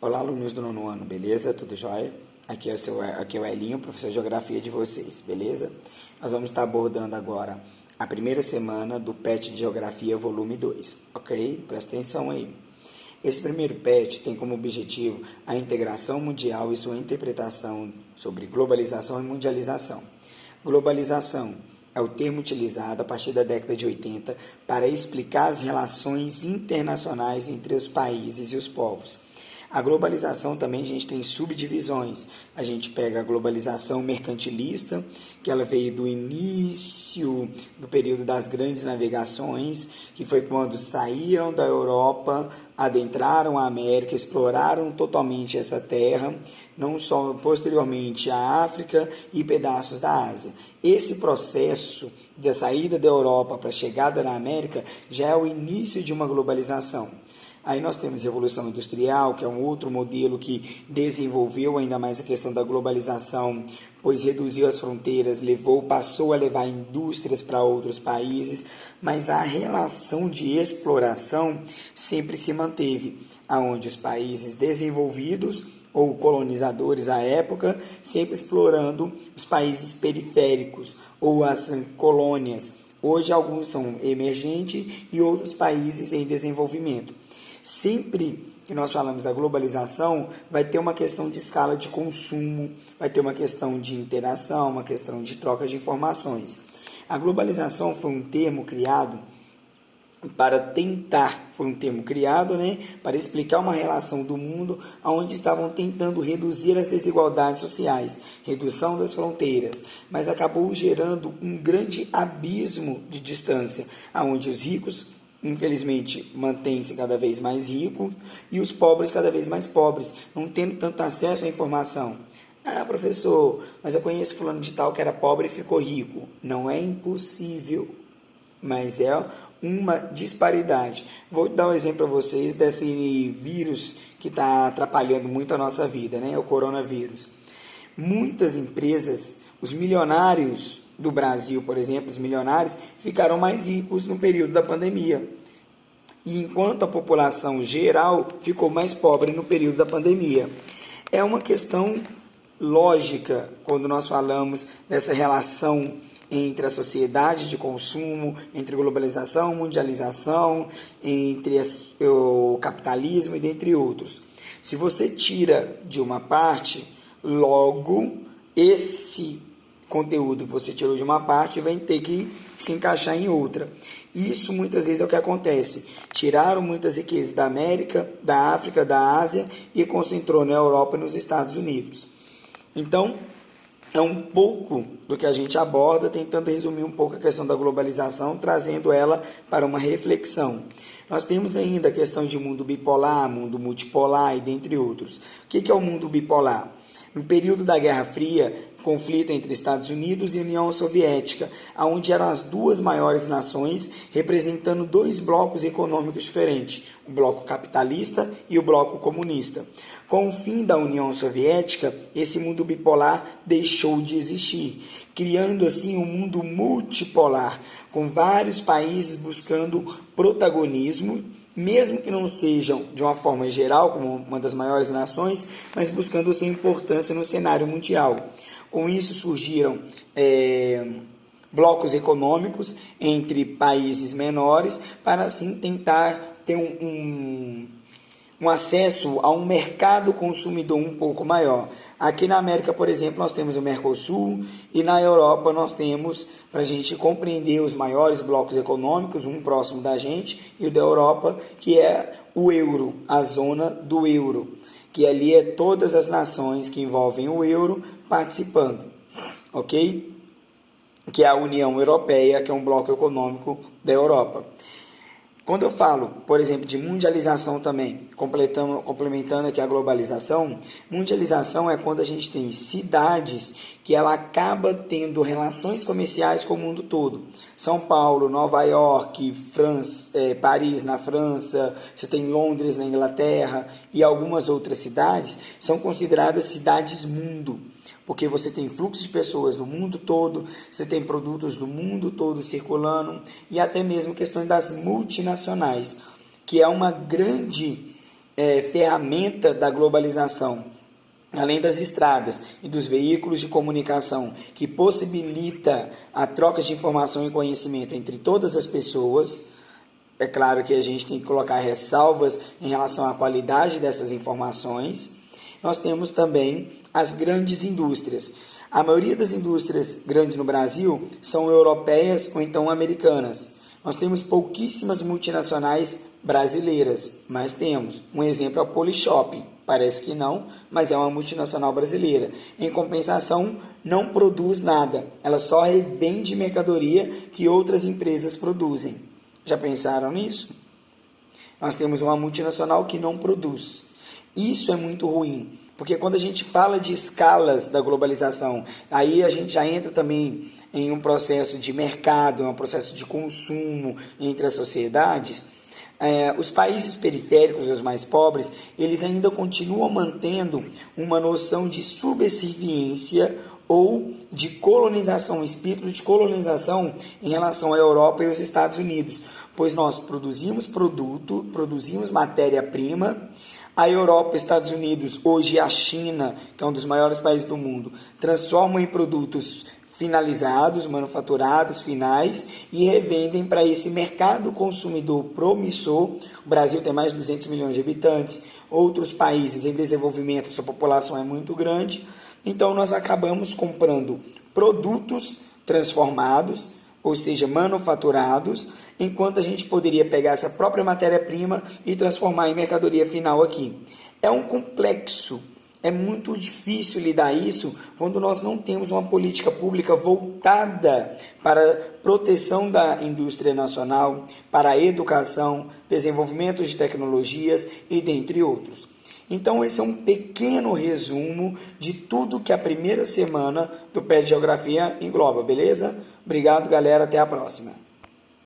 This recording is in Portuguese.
Olá, alunos do nono ano, beleza? Tudo jóia? Aqui é o Elinho, professor de Geografia de vocês, beleza? Nós vamos estar abordando agora a primeira semana do PET de Geografia, volume 2, ok? Presta atenção aí. Esse primeiro PET tem como objetivo a integração mundial e sua interpretação sobre globalização e mundialização. Globalização é o termo utilizado a partir da década de 80 para explicar as relações internacionais entre os países e os povos. A globalização também a gente tem subdivisões. A gente pega a globalização mercantilista, que ela veio do início do período das grandes navegações, que foi quando saíram da Europa, adentraram a América, exploraram totalmente essa terra, não só posteriormente a África e pedaços da Ásia. Esse processo da saída da Europa para a chegada na América já é o início de uma globalização. Aí nós temos Revolução Industrial, que é um outro modelo que desenvolveu ainda mais a questão da globalização, pois reduziu as fronteiras, passou a levar indústrias para outros países, mas a relação de exploração sempre se manteve, onde os países desenvolvidos ou colonizadores à época, sempre explorando os países periféricos ou as colônias. Hoje alguns são emergentes e outros países em desenvolvimento. Sempre que nós falamos da globalização, vai ter uma questão de escala de consumo, vai ter uma questão de interação, uma questão de troca de informações. A globalização foi um termo criado para explicar uma relação do mundo onde estavam tentando reduzir as desigualdades sociais, redução das fronteiras, mas acabou gerando um grande abismo de distância, onde os ricos infelizmente, mantém-se cada vez mais rico e os pobres cada vez mais pobres, não tendo tanto acesso à informação. Ah, professor, mas eu conheço fulano de tal que era pobre e ficou rico. Não é impossível, mas é uma disparidade. Vou dar um exemplo para vocês desse vírus que está atrapalhando muito a nossa vida, né? O coronavírus. Muitas empresas, os milionários do Brasil, por exemplo, os milionários ficaram mais ricos no período da pandemia. E enquanto a população geral ficou mais pobre no período da pandemia. É uma questão lógica quando nós falamos dessa relação entre a sociedade de consumo, entre globalização, mundialização, entre o capitalismo e dentre outros. Se você tira de uma parte, logo esse conteúdo que você tirou de uma parte vai ter que se encaixar em outra. Isso muitas vezes é o que acontece. Tiraram muitas riquezas da América, da África, da Ásia e concentrou na Europa e nos Estados Unidos. Então, é um pouco do que a gente aborda, tentando resumir um pouco a questão da globalização, trazendo ela para uma reflexão. Nós temos ainda a questão de mundo bipolar, mundo multipolar e dentre outros. O que é o mundo bipolar? No período da Guerra Fria, conflito entre Estados Unidos e União Soviética, onde eram as duas maiores nações, representando dois blocos econômicos diferentes, o bloco capitalista e o bloco comunista. Com o fim da União Soviética, esse mundo bipolar deixou de existir, criando assim um mundo multipolar, com vários países buscando protagonismo, mesmo que não sejam de uma forma geral, como uma das maiores nações, mas buscando sua importância no cenário mundial. Com isso surgiram blocos econômicos entre países menores, para assim tentar ter um acesso a um mercado consumidor um pouco maior. Aqui na América, por exemplo, nós temos o Mercosul e na Europa nós temos, para a gente compreender os maiores blocos econômicos, um próximo da gente e o da Europa, que é o euro, a zona do euro, que ali é todas as nações que envolvem o euro participando, ok? Que é a União Europeia, que é um bloco econômico da Europa. Quando eu falo, por exemplo, de mundialização também, complementando aqui a globalização, mundialização é quando a gente tem cidades que ela acaba tendo relações comerciais com o mundo todo. São Paulo, Nova York, Paris na França, você tem Londres na Inglaterra e algumas outras cidades são consideradas cidades-mundo. Porque você tem fluxo de pessoas no mundo todo, você tem produtos do mundo todo circulando e até mesmo questões das multinacionais, que é uma grande ferramenta da globalização, além das estradas e dos veículos de comunicação, que possibilita a troca de informação e conhecimento entre todas as pessoas. É claro que a gente tem que colocar ressalvas em relação à qualidade dessas informações. Nós temos também as grandes indústrias. A maioria das indústrias grandes no Brasil são europeias ou então americanas. Nós temos pouquíssimas multinacionais brasileiras, mas temos. Um exemplo é o Polishop. Parece que não, mas é uma multinacional brasileira. Em compensação, não produz nada. Ela só revende mercadoria que outras empresas produzem. Já pensaram nisso? Nós temos uma multinacional que não produz. Isso é muito ruim, porque quando a gente fala de escalas da globalização, aí a gente já entra também em um processo de mercado, um processo de consumo entre as sociedades. Os países periféricos, os mais pobres, eles ainda continuam mantendo uma noção de subserviência ou de colonização, um espírito de colonização em relação à Europa e aos Estados Unidos, pois nós produzimos produto, produzimos matéria-prima. A Europa, Estados Unidos, hoje a China, que é um dos maiores países do mundo, transformam em produtos finalizados, manufaturados, finais, e revendem para esse mercado consumidor promissor. O Brasil tem mais de 200 milhões de habitantes, outros países em desenvolvimento, sua população é muito grande, então nós acabamos comprando produtos transformados, ou seja, manufaturados, enquanto a gente poderia pegar essa própria matéria-prima e transformar em mercadoria final aqui. É um complexo. É muito difícil lidar isso quando nós não temos uma política pública voltada para a proteção da indústria nacional, para a educação, desenvolvimento de tecnologias e dentre outros. Então esse é um pequeno resumo de tudo que a primeira semana do PET Geografia engloba, beleza? Obrigado, galera, até a próxima.